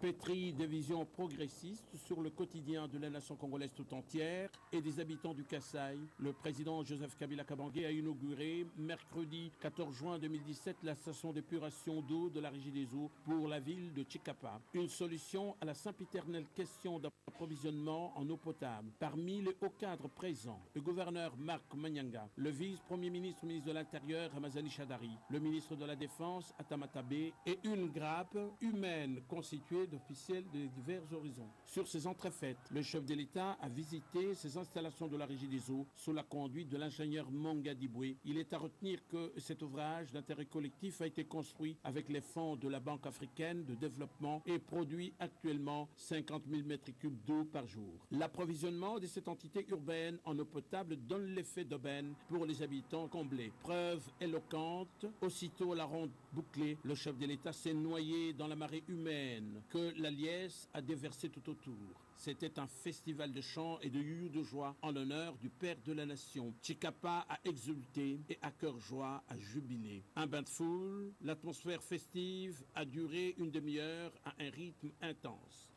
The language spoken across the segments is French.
Pétri des visions progressistes sur le quotidien de la nation congolaise tout entière et des habitants du Kasaï, le président Joseph Kabila Kabange a inauguré mercredi 14 juin 2017 la station d'épuration d'eau de la Régie des eaux pour la ville de Tchikapa. Une solution à la sempiternelle question d'approvisionnement en eau potable. Parmi les hauts cadres présents, le gouverneur Marc Manyanga, le vice-premier ministre, ministre de l'Intérieur Ramazani Chadari, le ministre de la Défense Atamatabe et une grappe humaine constituée d'officiels de divers horizons. Sur ces entrefaites, le chef de l'État a visité ces installations de la Régie des eaux sous la conduite de l'ingénieur Monga Diboué. Il est à retenir que cet ouvrage d'intérêt collectif a été construit avec les fonds de la Banque africaine de développement et produit actuellement 50 000 mètres cubes d'eau par jour. L'approvisionnement de cette entité urbaine en eau potable donne l'effet d'aubaine pour les habitants comblés. Preuve éloquente, aussitôt la ronde bouclée, le chef de l'État s'est noyé dans la marée humaine que la liesse a déversée tout autour. C'était un festival de chants et de youyou de joie en l'honneur du père de la nation. Tchikapa a exulté et à cœur joie a jubilé. Un bain de foule, l'atmosphère festive a duré une demi-heure à un rythme intense.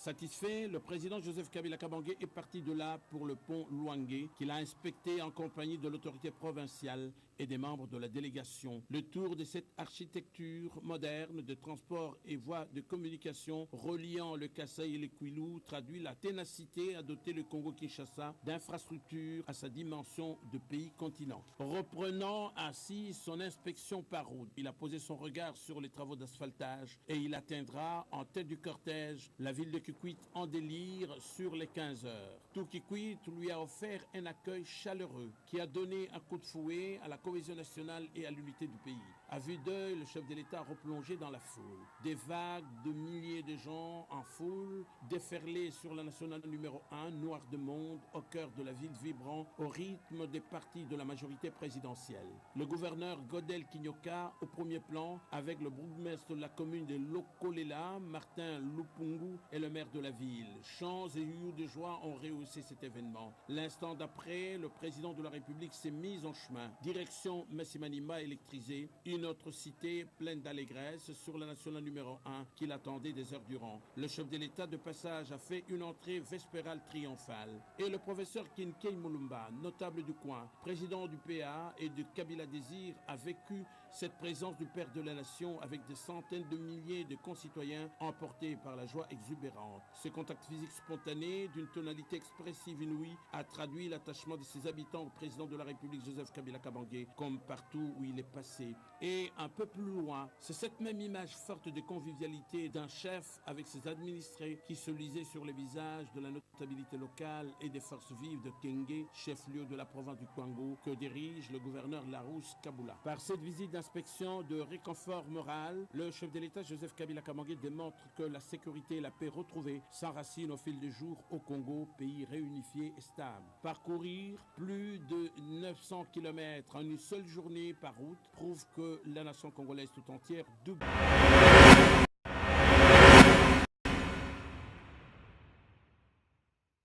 Satisfait, le président Joseph Kabila Kabange est parti de là pour le pont Luangue qu'il a inspecté en compagnie de l'autorité provinciale et des membres de la délégation. Le tour de cette architecture moderne de transport et voies de communication reliant le Kasaï et le Kwilu traduit la ténacité à doter le Congo-Kinshasa d'infrastructures à sa dimension de pays-continent. Reprenant ainsi son inspection par route, il a posé son regard sur les travaux d'asphaltage et il atteindra en tête du cortège la ville de Kikwit en délire sur les 15 heures. Tout Kikwit lui a offert un accueil chaleureux qui a donné un coup de fouet à la cohésion nationale et à l'unité du pays. À vue d'œil, le chef de l'État a replongé dans la foule. Des vagues de milliers de gens en foule déferlés sur la nationale numéro 1, Noir de Monde, au cœur de la ville vibrant, au rythme des partis de la majorité présidentielle. Le gouverneur Godel Kinyoka au premier plan, avec le bourgmestre de la commune de Lokolela, Martin Lupungu, et le maire de la ville. Chants et youyou de joie ont rehaussé cet événement. L'instant d'après, le président de la République s'est mis en chemin. Direction Messimanima électrisée, une autre cité pleine d'allégresse sur la nationale numéro 1 qui l'attendait des heures durant. Le chef de l'État de passage a fait une entrée vespérale triomphale. Et le professeur Kinkei Mulumba, notable du coin, président du PA et de Kabila Désir, a vécu cette présence du père de la nation avec des centaines de milliers de concitoyens emportés par la joie exubérante. Ce contact physique spontané, d'une tonalité expressive inouïe, a traduit l'attachement de ses habitants au président de la République Joseph Kabila Kabange, comme partout où il est passé. Et un peu plus loin, c'est cette même image forte de convivialité d'un chef avec ses administrés qui se lisait sur les visages de la notabilité locale et des forces vives de Kenge, chef-lieu de la province du Kwango, que dirige le gouverneur Larousse Kabula. Par cette visite d'inspection de réconfort moral, le chef de l'État Joseph Kabila Kabange démontre que la sécurité et la paix retrouvée s'enracinent au fil des jours au Congo, pays réunifié et stable. Parcourir plus de 900 km en une seule journée par route prouve que la nation congolaise tout entière double.